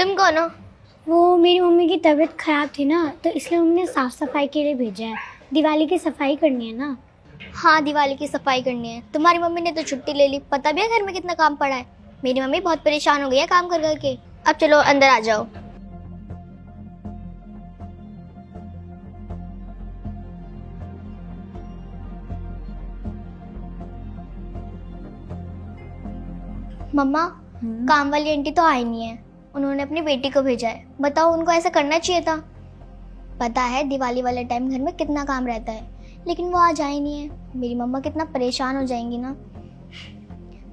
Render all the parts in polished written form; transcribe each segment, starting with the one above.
तुम कौन हो? वो मेरी मम्मी की तबीयत ख़राब थी ना, तो इसलिए मम्मी ने साफ़ सफाई के लिए भेजा है। दिवाली की सफाई करनी है ना। हाँ, दिवाली की सफाई करनी है। तुम्हारी मम्मी ने तो छुट्टी ले ली। पता भी है घर में कितना काम पड़ा है। मेरी मम्मी बहुत परेशान हो गई है काम कर करके। अब चलो अंदर आ जाओ। मम्मा, काम वाली आंटी तो आई नहीं है। उन्होंने अपनी बेटी को भेजा है। बताओ, उनको ऐसा करना चाहिए था। पता है दिवाली वाले टाइम घर में कितना काम रहता है, लेकिन वो आज आई नहीं है। मेरी मम्मा कितना परेशान हो जाएंगी ना।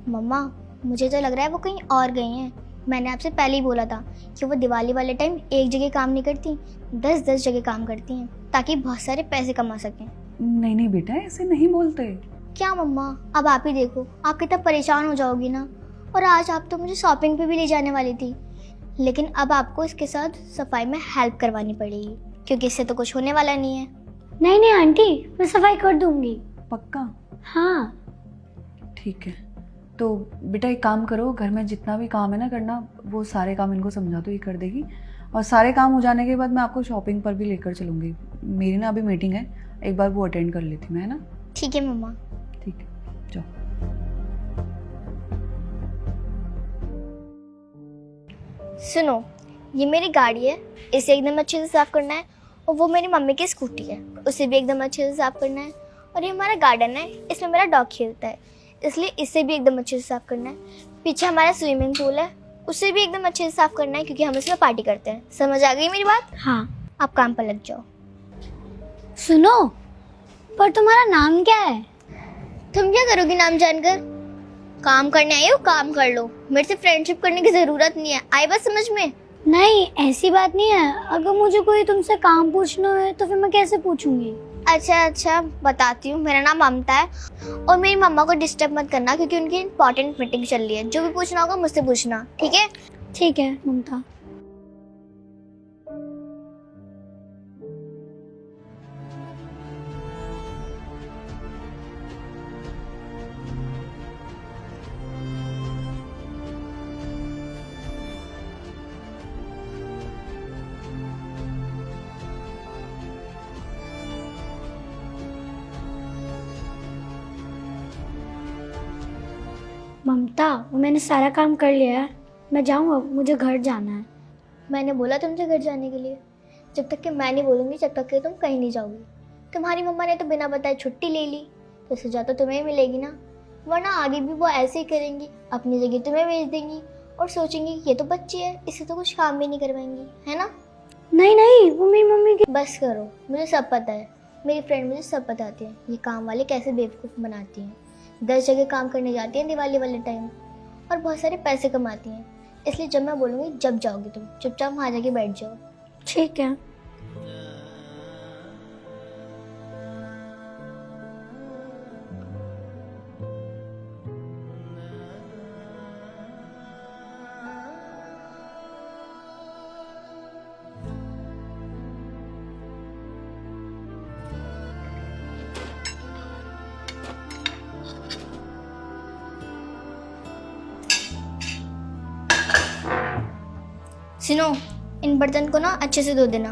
मम्मा, मुझे तो लग रहा है वो कहीं और गई हैं। मैंने आपसे पहले ही बोला था कि वो दिवाली वाले टाइम एक जगह काम नहीं करती, 10-10 जगह काम करती हैं, ताकि बहुत सारे पैसे कमा सकें। नहीं नहीं बेटा, ऐसे नहीं बोलते। क्या मम्मा, अब आप ही देखो, आप कितना परेशान हो जाओगी ना। और आज आप तो मुझे शॉपिंग पे भी ले जाने वाली थी, लेकिन अब आपको इसके साथ सफाई में हेल्प करवानी पड़ेगी, क्योंकि इससे तो कुछ होने वाला नहीं है। नहीं नहीं आंटी, मैं सफाई कर दूंगी। पक्का? हाँ। ठीक है, तो बेटा एक काम करो, घर में जितना भी काम है ना करना, वो सारे काम इनको समझा दो, ये कर देगी। और सारे काम हो जाने के बाद मैं आपको शॉपिंग पर भी लेकर चलूँगी। मेरी ना अभी मीटिंग है, एक बार वो अटेंड कर लेती मैं, है ना? ठीक है मम्मा। ठीक है, जाओ। सुनो, ये मेरी गाड़ी है, इसे एकदम अच्छे से साफ करना है। और वो मेरी मम्मी की स्कूटी है, उसे भी एकदम अच्छे से साफ करना है। और ये हमारा गार्डन है, इसमें मेरा डॉग खेलता है, इसलिए इसे भी एकदम अच्छे से साफ करना है। पीछे हमारा स्विमिंग पूल है, उसे भी एकदम अच्छे से साफ करना है, क्योंकि हम इसमें पार्टी करते हैं। समझ आ गई मेरी बात? हाँ। आप काम पर लग जाओ। सुनो, पर तुम्हारा नाम क्या है? तुम क्या करोगी नाम जानकर? काम करने आई हो, काम कर लो। मेरे से फ्रेंडशिप करने की जरूरत नहीं है। आई बात समझ में? नहीं, ऐसी बात नहीं है। अगर मुझे कोई तुमसे काम पूछना है तो फिर मैं कैसे पूछूंगी? अच्छा, बताती हूँ। मेरा नाम ममता है, और मेरी मम्मा को डिस्टर्ब मत करना, क्योंकि उनकी इंपॉर्टेंट मीटिंग चल रही है। जो भी पूछना होगा मुझसे पूछना, ठीक है? ठीक है ममता। ममता, वो मैंने सारा काम कर लिया है। मैं जाऊँ अब, मुझे घर जाना है। मैंने बोला तुमसे घर जाने के लिए। जब तक कि मैं नहीं बोलूँगी, जब तक कि तुम कहीं नहीं जाओगी। तुम्हारी मम्मा ने तो बिना बताए छुट्टी ले ली, तो सजा तो तुम्हें मिलेगी ना। वरना आगे भी वो ऐसे ही करेंगी, अपनी जगह तुम्हें भेज देंगी और सोचेंगी कि ये तो बच्ची है, इससे तो कुछ काम भी नहीं करवाएंगी, है ना? नहीं नहीं, वो मेरी मम्मी की। बस करो, मुझे सब पता है। मेरी फ्रेंड मुझे सब बताती है, ये काम वाले कैसे बेवकूफ़ बनाती हैं। 10 जगह काम करने जाती हैं दिवाली वाले टाइम, और बहुत सारे पैसे कमाती हैं। इसलिए जब मैं बोलूँगी, जब जाओगी तुम चुपचाप वहाँ जाके बैठ जाओ। ठीक है। सुनो, इन बर्तन को ना अच्छे से धो देना।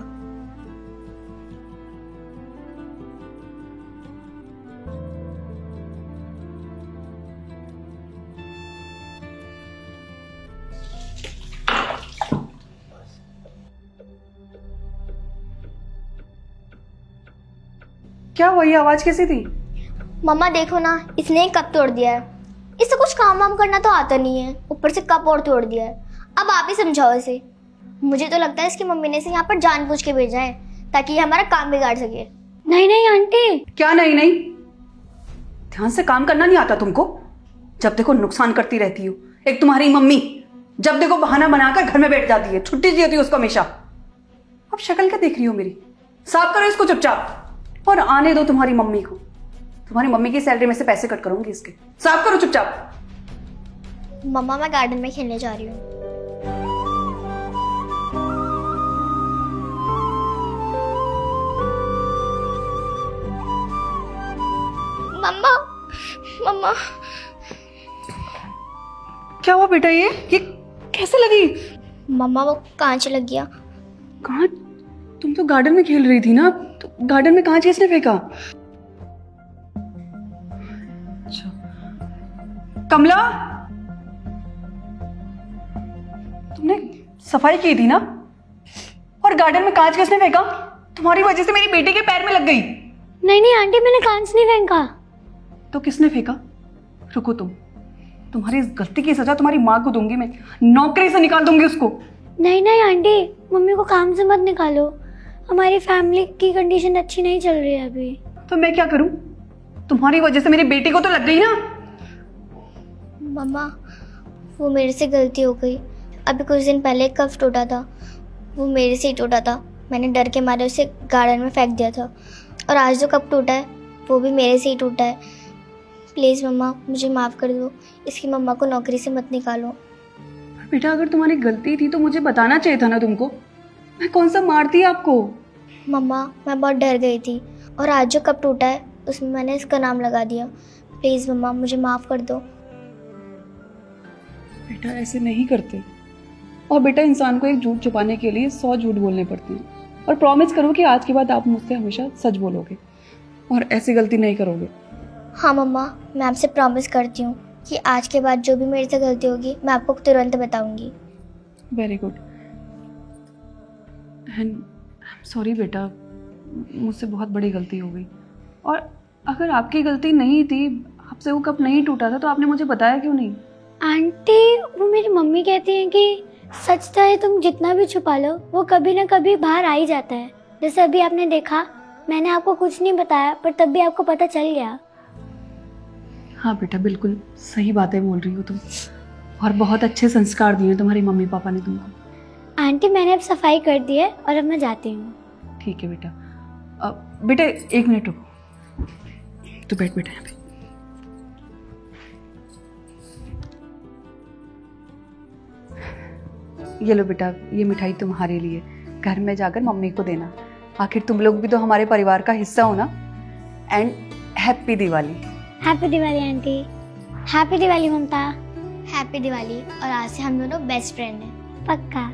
क्या हुआ, ये आवाज़ कैसी थी? मम्मा देखो ना, इसने एक कप तोड़ दिया है। इससे कुछ काम वाम करना तो आता नहीं है, ऊपर से कप और तोड़ दिया है। अब आप ही समझाओ इसे। मुझे तो लगता है इसकी मम्मी ने इसे यहाँ पर जानबूझ के भेजा है, ताकि ये हमारा काम बिगाड़ सके। नहीं नहीं आंटी। क्या नहीं नहीं? ध्यान से काम करना नहीं आता तुमको? जब देखो नुकसान करती रहती हो। एक तुम्हारी मम्मी, जब देखो बहाना बनाकर घर में बैठ जाती है, छुट्टी चाहिए होती है उसको हमेशा। अब शक्ल क्या देख रही हो मेरी? साफ करो इसको चुपचाप, और आने दो तुम्हारी मम्मी को। तुम्हारी मम्मी की सैलरी में से पैसे कट करूंगी इसके। साफ करो चुपचाप। मम्मा, मैं गार्डन में खेलने जा रही हूँ। मम्मा, मम्मा। क्या हुआ बेटा? ये कैसे लगी? मम्मा वो कांच लग गया। कहाँ? तुम तो गार्डन में खेल रही थी ना, तो गार्डन में कांच किसने फेंका? अच्छा, कमला, तुमने सफाई की थी ना, और गार्डन में कांच किसने फेंका? तुम्हारी वजह से मेरी बेटी के पैर में लग गई। नहीं नहीं आंटी, मैंने कांच नहीं फेंका। तो किसने फेंका? रुको, तुम्हारी इस गलती की सजा तुम्हारी माँ को दूंगी मैं, नौकरी से निकाल दूंगी उसको। नहीं नहीं आंटी, मम्मी को काम से मत निकालो। हमारी फैमिली की कंडीशन अच्छी नहीं चल रही है अभी। तो मैं क्या करूं? तुम्हारी वजह से मेरी बेटी को तो लग गई ना। मम्मा वो मेरे से गलती हो गई। अभी कुछ दिन पहले कफ टूटा था, वो मेरे से ही टूटा था। मैंने डर के मारे उसे गार्डन में फेंक दिया था, और आज जो कप टूटा है वो भी मेरे से ही टूटा है। प्लीज़ मम्मा मुझे माफ़ कर दो, इसकी मम्मा को नौकरी से मत निकालो। बेटा, अगर तुम्हारी गलती थी तो मुझे बताना चाहिए था ना तुमको। मैं कौन सा मारती आपको? मम्मा मैं बहुत डर गई थी, और आज जो कप टूटा है उसमें मैंने इसका नाम लगा दिया। प्लीज़ मम्मा मुझे माफ़ कर दो। बेटा ऐसे नहीं करते। और बेटा, इंसान को एक झूठ छुपाने के लिए 100 झूठ बोलने पड़ते हैं। और प्रॉमिस करो कि आज के बाद आप मुझसे हमेशा सच बोलोगे और ऐसी गलती नहीं करोगे। हाँ मम्मा, मैं आपसे प्रॉमिस करती हूँ कि आज के बाद जो भी मेरे से गलती होगी मैं आपको तुरंत बताऊंगी। Very good. एंड सॉरी बेटा, मुझसे बहुत बड़ी गलती हो गई। और अगर आपकी गलती नहीं थी, आपसे वो कप नहीं टूटा था, तो आपने मुझे बताया क्यों नहीं? आंटी वो मेरी मम्मी कहती हैं कि सच चाहे तुम जितना भी छुपा लो वो कभी ना कभी बाहर आ ही जाता है। जैसे अभी आपने देखा, मैंने आपको कुछ नहीं बताया पर तब भी आपको पता चल गया। हाँ बेटा, बिल्कुल सही बातें बोल रही हो तुम, और बहुत अच्छे संस्कार दिए तुम्हारी मम्मी पापा ने तुमको। आंटी मैंने अब सफाई कर दी है और अब मैं जाती हूँ। ठीक है बेटा। बेटा 1 मिनट रुको, तो बैठ बेटा यहाँ पे। ये लो बेटा, ये मिठाई तुम्हारे लिए। घर में जाकर मम्मी को देना, आखिर तुम लोग भी तो हमारे परिवार का हिस्सा हो ना। And happy Diwali. Happy Diwali aunty. Happy Diwali Mamta. Happy Diwali. और आज से हम दोनों बेस्ट फ्रेंड हैं। पक्का।